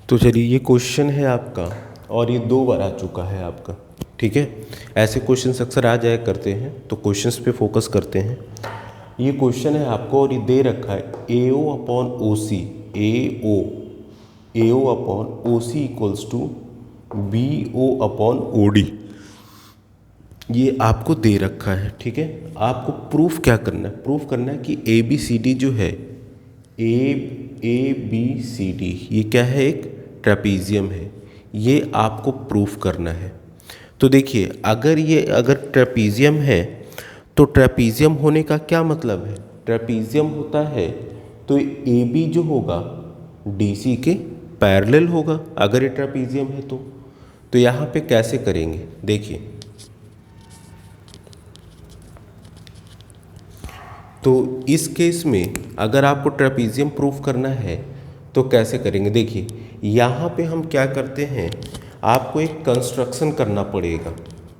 तो चलिए ये क्वेश्चन है आपका और ये 2 बार आ चुका है आपका। ठीक है, ऐसे क्वेश्चंस अक्सर आ जाया करते हैं, तो क्वेश्चंस पे फोकस करते हैं। ये क्वेश्चन है आपको और ये दे रखा है A O upon O C, A O upon O C equals to B O upon O D. ये आपको दे रखा है। ठीक है, आपको प्रूफ क्या करना है? प्रूफ करना है कि ए बी सी डी जो है ए बी सी डी ये क्या है? एक ट्रेपीजियम है। ये आपको प्रूफ करना है। तो देखिए, अगर ट्रेपीजियम है तो ट्रेपीजियम होने का क्या मतलब है? ट्रेपीजियम होता है तो ए बी जो होगा डी सी के पैरेलल होगा, अगर ये ट्रेपीजियम है तो यहाँ पे कैसे करेंगे देखिए। तो इस केस में अगर आपको ट्रेपीजियम प्रूफ करना है तो कैसे करेंगे? देखिए, यहाँ पे हम क्या करते हैं, आपको एक कंस्ट्रक्शन करना पड़ेगा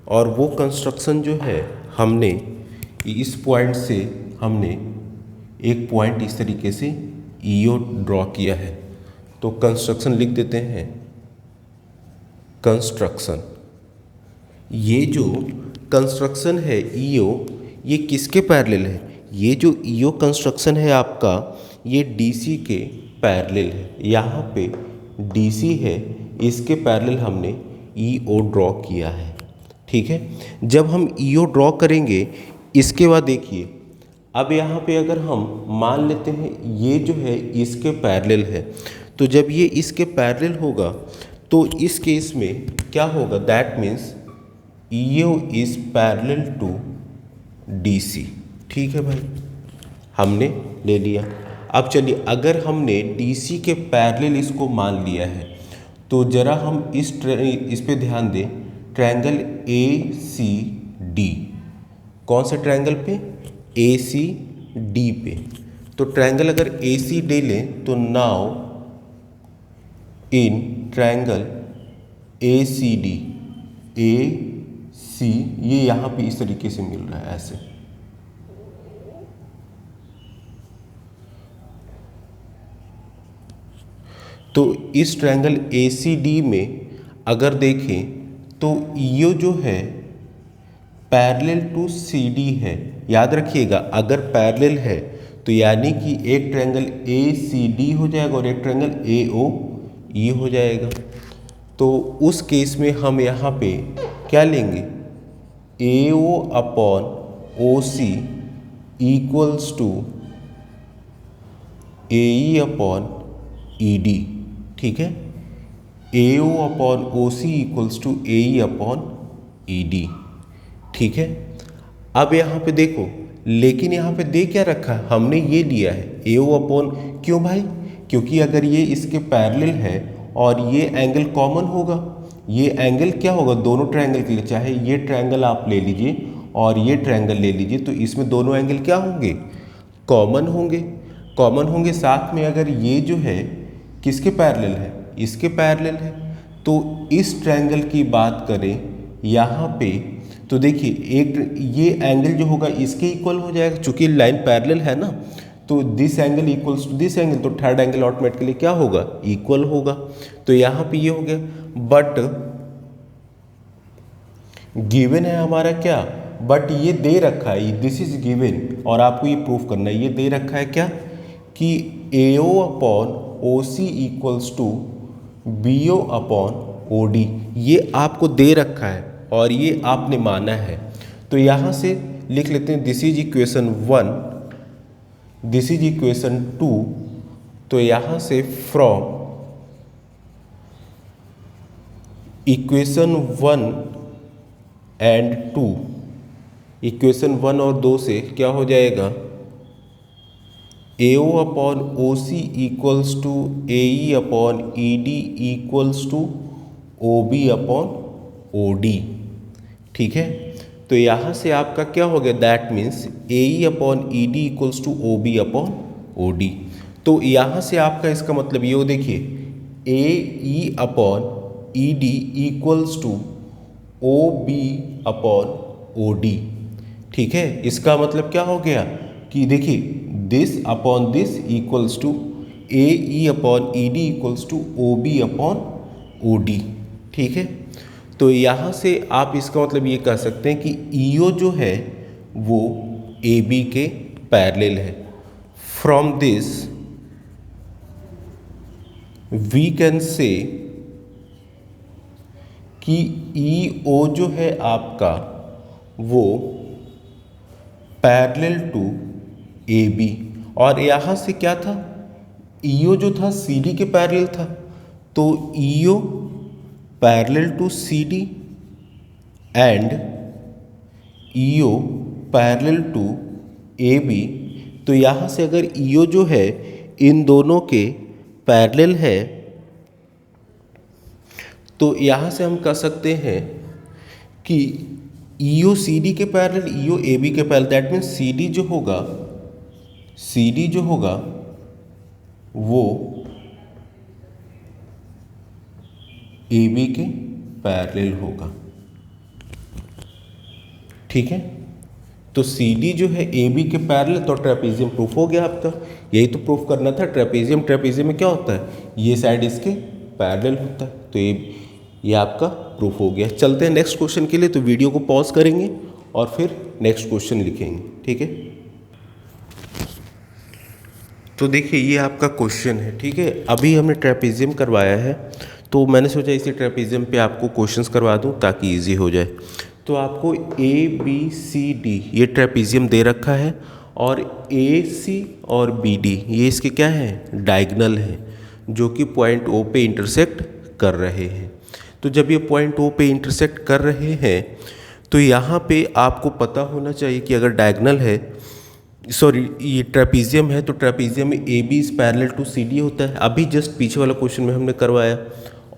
और वो कंस्ट्रक्शन जो है हमने इस पॉइंट से हमने एक पॉइंट इस तरीके से ईओ ड्रॉ किया है। तो कंस्ट्रक्शन लिख देते हैं। कंस्ट्रक्शन, ये जो कंस्ट्रक्शन है ईओ, ये किसके पैरेलल है? ये जो ईओ कंस्ट्रक्शन है आपका, ये डीसी के पैरेलल है। यहाँ पे डीसी है, इसके पैरेलल हमने ईओ ड्रॉ किया है। ठीक है, जब हम ईओ ड्रॉ करेंगे इसके बाद देखिए, अब यहाँ पे अगर हम मान लेते हैं ये जो है इसके पैरेलल है, तो जब ये इसके पैरेलल होगा तो इस केस में क्या होगा? That means EO is parallel to DC. ठीक है भाई, हमने ले लिया। अब चलिए, अगर हमने डीसी के पैरेलल इसको मान लिया है तो ज़रा हम इस पे ध्यान दें। ट्रायंगल ए सी डी, कौन से ट्रायंगल पे? ए सी डी पे। तो ट्रायंगल अगर ए सी डी लें तो now in triangle A C D, A C ये यहाँ पे इस तरीके से मिल रहा है ऐसे। तो इस ट्रायंगल ए सी डी में अगर देखें तो ईओ जो है पैरेलल टू सी डी है। याद रखिएगा, अगर पैरेलल है तो यानी कि एक ट्रायंगल ए सी डी हो जाएगा और एक ट्रायंगल ए ओ ई हो जाएगा। तो उस केस में हम यहाँ पे क्या लेंगे? A O upon O C equals to A E upon E D. ठीक है, A O upon O C equals to A E upon E D. ठीक है, अब यहाँ पे देखो, लेकिन यहाँ पे दे क्या रखा है? हमने ये लिया है ए ओ अपॉन, क्यों भाई? क्योंकि अगर ये इसके पैरेलल है और ये एंगल कॉमन होगा, ये एंगल क्या होगा दोनों ट्रायंगल के लिए? चाहे ये ट्रायंगल आप ले लीजिए और ये ट्रायंगल ले लीजिए, तो इसमें दोनों एंगल क्या होंगे? कॉमन होंगे। कॉमन होंगे, साथ में अगर ये जो है किसके पैरेलल है? इसके पैरेलल है। तो इस ट्रायंगल की बात करें यहाँ पे तो देखिए, एक ये एंगल जो होगा इसके इक्वल हो जाएगा, चूंकि लाइन पैरेलल है ना, तो this angle equals to this angle, तो थर्ड एंगल ऑटोमेटिकली क्या होगा? इक्वल होगा। तो यहाँ पे ये हो गया, बट गिवन है हमारा क्या? बट ये दे रखा है, दिस इज गिवन, और आपको ये प्रूफ करना है। ये दे रखा है क्या? कि A O upon O C equals to B O upon O D. ये आपको दे रखा है और ये आपने माना है। तो यहाँ से लिख लेते हैं, this is equation 1, this is equation 2। तो यहाँ से फ्रॉम इक्वेशन 1 एंड 2, इक्वेशन 1 और 2 से क्या हो जाएगा? A O upon O C equals to A E upon E D equals to O B upon O D. ठीक है, तो यहाँ से आपका क्या हो गया? That means A E upon E D equals to O B upon O D. तो यहाँ से आपका इसका मतलब ये हो, देखिए, A E upon E D equals to O B upon O D. ठीक है, इसका मतलब क्या हो गया कि देखिए, this upon this equals to A E upon E D equals to O B upon O D. ठीक है, तो यहाँ से आप इसका मतलब ये कह सकते हैं कि ईओ जो है वो ए बी के पैरेलल है। From this we can say कि ई ओ जो है आपका वो पैरेलल टू ए बी, और यहाँ से क्या था, ईओ जो था सी डी के पैरेलल था, तो EO parallel to C D and EO parallel to A B. तो यहाँ से अगर ईओ जो है इन दोनों के पैरेलल है तो यहाँ से हम कह सकते हैं कि ईओ सी डी के पैरेलल, ईओ ए बी के parallel, that means C D जो होगा वो ए बी के पैरेलल होगा। ठीक है, तो सी डी जो है ए बी के पैरेलल, तो ट्रेपेजियम प्रूफ हो गया आपका। यही तो प्रूफ करना था, ट्रेपेजियम में क्या होता है, ये साइड इसके पैरेलल होता है, तो ये आपका प्रूफ हो गया। चलते हैं नेक्स्ट क्वेश्चन के लिए, तो वीडियो को पॉज करेंगे और फिर नेक्स्ट क्वेश्चन लिखेंगे। ठीक है, तो देखिए ये आपका क्वेश्चन है। ठीक है, अभी हमने ट्रेपेजियम करवाया है, तो मैंने सोचा इसी ट्रेपेजियम पे आपको क्वेश्चंस करवा दूं ताकि इजी हो जाए। तो आपको ए बी सी डी ये ट्रेपेजियम दे रखा है, और ए सी और बी डी ये इसके क्या है, डायगोनल है, जो कि पॉइंट ओ पे इंटरसेक्ट कर रहे हैं। तो जब ये पॉइंट ओ पे इंटरसेक्ट कर रहे हैं तो यहाँ पे आपको पता होना चाहिए कि अगर डायगोनल है, सॉरी ये ट्रेपेजियम है, तो ट्रेपेजियम में A B is parallel to C D होता है, अभी जस्ट पीछे वाला क्वेश्चन में हमने करवाया।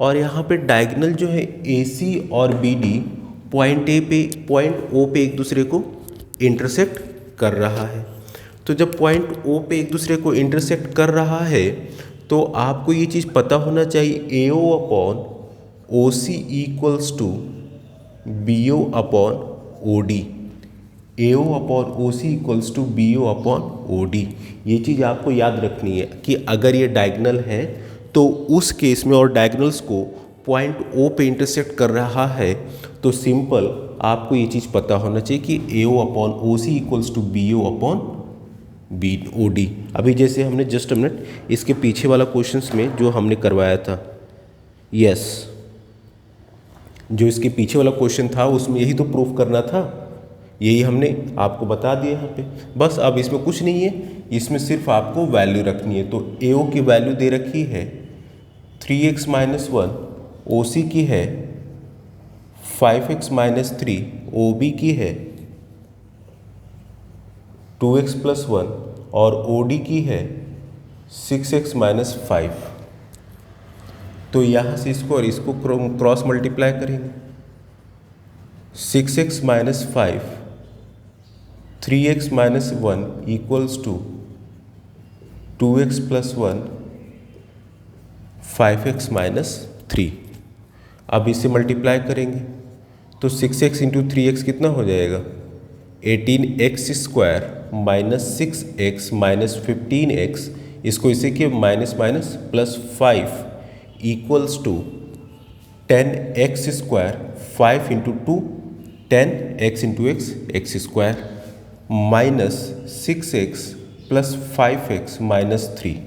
और यहाँ पे डायगोनल जो है ए सी और बी डी पॉइंट ओ पे एक दूसरे को इंटरसेक्ट कर रहा है। तो जब पॉइंट ओ पे एक दूसरे को इंटरसेक्ट कर रहा है तो आपको ये चीज़ पता होना चाहिए, A O upon O C equals to B O upon O D, A O upon O C equals to B O upon O D. ये चीज़ आपको याद रखनी है कि अगर ये डायगोनल है तो उस केस में, और डायगोनल्स को पॉइंट ओ पे इंटरसेक्ट कर रहा है, तो सिंपल आपको ये चीज़ पता होना चाहिए कि A O upon O C equals to B O upon B O D. अभी जैसे हमने जस्ट अ मिनट इसके पीछे वाला क्वेश्चंस में जो हमने करवाया था, यस जो इसके पीछे वाला क्वेश्चन था उसमें यही तो प्रूफ करना था, यही हमने आपको बता दिया यहाँ पे। बस अब इसमें कुछ नहीं है, इसमें सिर्फ आपको वैल्यू रखनी है। तो ए ओ की वैल्यू दे रखी है 3x - 1, ओ सी की है 5x - 3, ओ बी की है 2x + 1 और ओ डी की है 6x - 5। तो यहाँ से इसको और इसको क्रॉस मल्टीप्लाई करेंगे, 6x - 5 3x - 1 equals to 2x + 1 5x - 3। अब इसे मल्टीप्लाई करेंगे तो 6x × 3x कितना हो जाएगा, 18x² - 6x - 15x, इसको इसे कि minus plus 5 equals to 10x² 5 × 2 10x × x x² minus 6x + 5x - 3।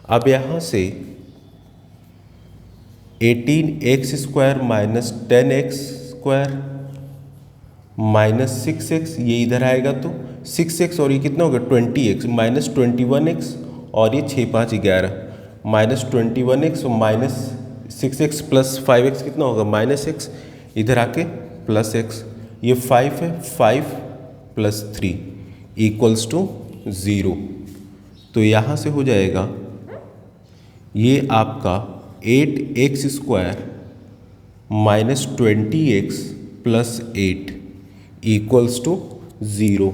अब यहाँ से 18x² - 10x² माइनस 6x, ये इधर आएगा तो 6x और ये कितना होगा 20x माइनस 21x, और ये 6 5 11 माइनस 21x और माइनस 6x + 5x कितना होगा -x, इधर आके +x, ये 5 है, 5 + 3 इक्वल्स टू 0। तो यहाँ से हो जाएगा ये आपका 8x² - 20x + 8 इक्वल्स टू 0।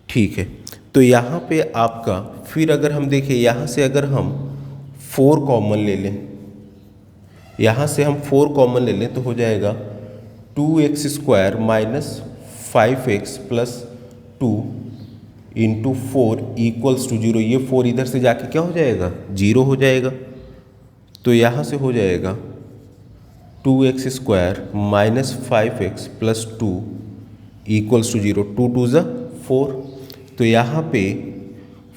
ठीक है, तो यहाँ पे आपका फिर अगर हम देखें, यहाँ से अगर हम 4 कॉमन ले लें, यहाँ से हम 4 कॉमन ले लें तो हो जाएगा 2x² - 5x + 2 into 4 equals to 0, ये 4 इधर से जाके क्या हो जाएगा, 0 हो जाएगा। तो यहाँ से हो जाएगा 2x² minus 5x plus 2 equals to 0, 2 2 ज़ा 4। तो यहाँ पे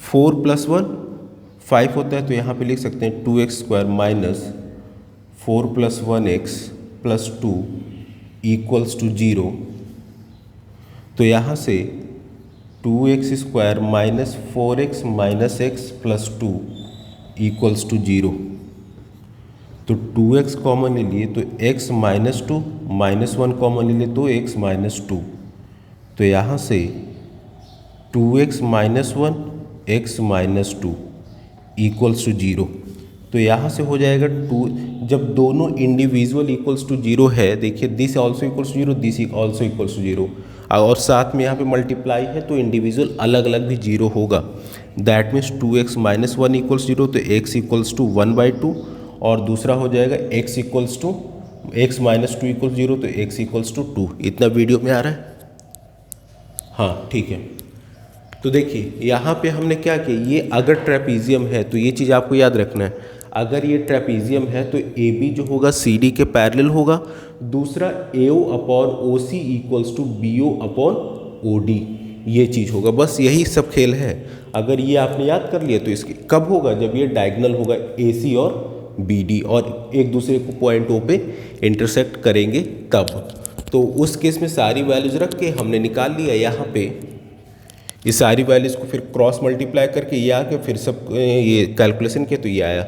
4 प्लस 1 5 होता है, तो यहाँ पे लिख सकते हैं 2x² minus 4 plus 1x plus 2 equals to 0। तो यहाँ से 2x² minus 4x minus x plus 2 equals to 0। तो 2x कॉमन ले लिए तो x माइनस 2 माइनस 1 कॉमन ले लिए तो x माइनस 2। तो यहाँ से 2x minus 1 x minus 2 equals to 0। तो यहाँ से हो जाएगा 2, जब दोनों इंडिविजुअल इक्वल्स टू 0 है, देखिए this also equals to 0, this also equals to 0, और साथ में यहाँ पे मल्टीप्लाई है तो इंडिविजुअल अलग अलग भी 0 होगा। That means 2x minus 1 equals 0, तो x इक्वल्स टू 1/2, और दूसरा हो जाएगा x equals to x minus 2 equals 0, तो x इक्वल्स टू 2। इतना वीडियो में आ रहा है? हाँ ठीक है। तो देखिए यहाँ पे हमने क्या किया, ये अगर ट्रेपीजियम है तो ये चीज़ आपको याद रखना है, अगर ये ट्रेपीजियम है तो ए बी जो होगा सी डी के पैरेलल होगा, दूसरा AO upon OC equals to BO upon OD, ये चीज़ होगा। बस यही सब खेल है। अगर ये आपने याद कर लिया तो इसके कब होगा, जब ये डायगोनल होगा AC और BD और एक दूसरे को पॉइंट O पे इंटरसेक्ट करेंगे तब। तो उस केस में सारी वैल्यूज रख के हमने निकाल लिया यहाँ पे, ये सारी वैल्यूज़ को फिर क्रॉस मल्टीप्लाई करके ये आके फिर सब ये कैलकुलेशन किया तो ये आया।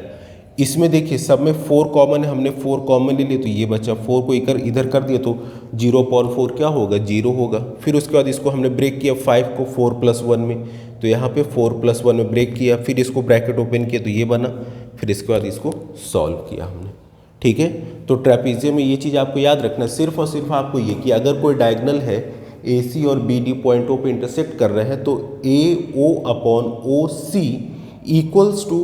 इसमें देखिए सब में 4 कॉमन है, हमने 4 कॉमन ले लिए तो ये बचा, 4 को इधर कर दिया तो 0/4 क्या होगा, 0 होगा। फिर उसके बाद इसको हमने ब्रेक किया 5 को 4 प्लस 1 में, तो यहाँ पे 4 प्लस 1 में ब्रेक किया, फिर इसको ब्रैकेट ओपन किया तो ये बना, फिर इसके बाद इसको सॉल्व किया हमने। ठीक है, तो ट्रेपीजियम में ये चीज़ आपको याद रखना, सिर्फ और सिर्फ आपको ये कि अगर कोई डायगोनल है AC और BD पॉइंटों पे इंटरसेक्ट कर रहे हैं तो AO upon OC equals to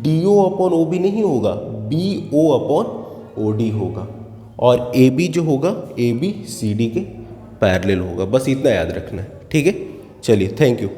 DO upon OB नहीं होगा, BO अपॉन OD होगा, और AB जो होगा AB CD के पैरेलल होगा। बस इतना याद रखना है। ठीक है, चलिए थैंक यू।